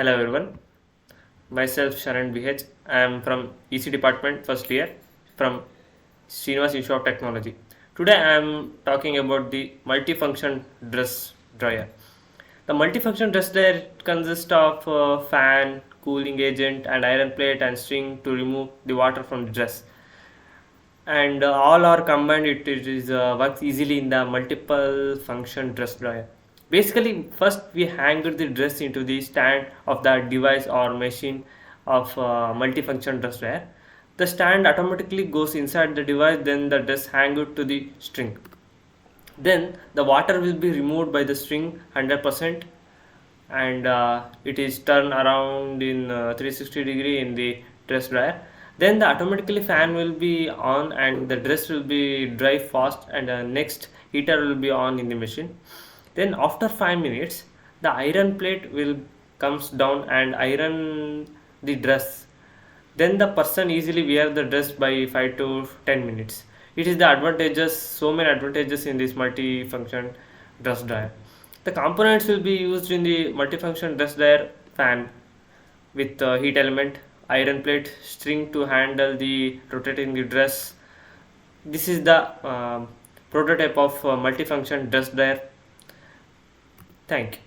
Hello everyone, myself Sharan BH. I am from EC department first year from Srinivas Institute of Technology. Today I am talking about the multifunction dress dryer. The multifunction dress dryer consists of a fan, cooling agent and iron plate and string to remove the water from the dress. And all are combined, it works easily in the multiple function dress dryer. Basically, first we hang the dress into the stand of the device or machine of multifunction dress dryer. The stand automatically goes inside the device, then the dress hanged to the string. Then the water will be removed by the string 100%, and it is turned around in 360 degree in the dress dryer. Then the automatically fan will be on and the dress will be dry fast, and next heater will be on in the machine. Then after 5 minutes the iron plate will comes down and iron the dress. Then the person easily wear the dress by 5 to 10 minutes. It is the advantages, so many advantages in this multifunction dress dryer. The components will be used in the multifunction dress dryer: fan with heat element, iron plate, string to handle the rotating the dress. This is the prototype of multifunction dress dryer. Thank you.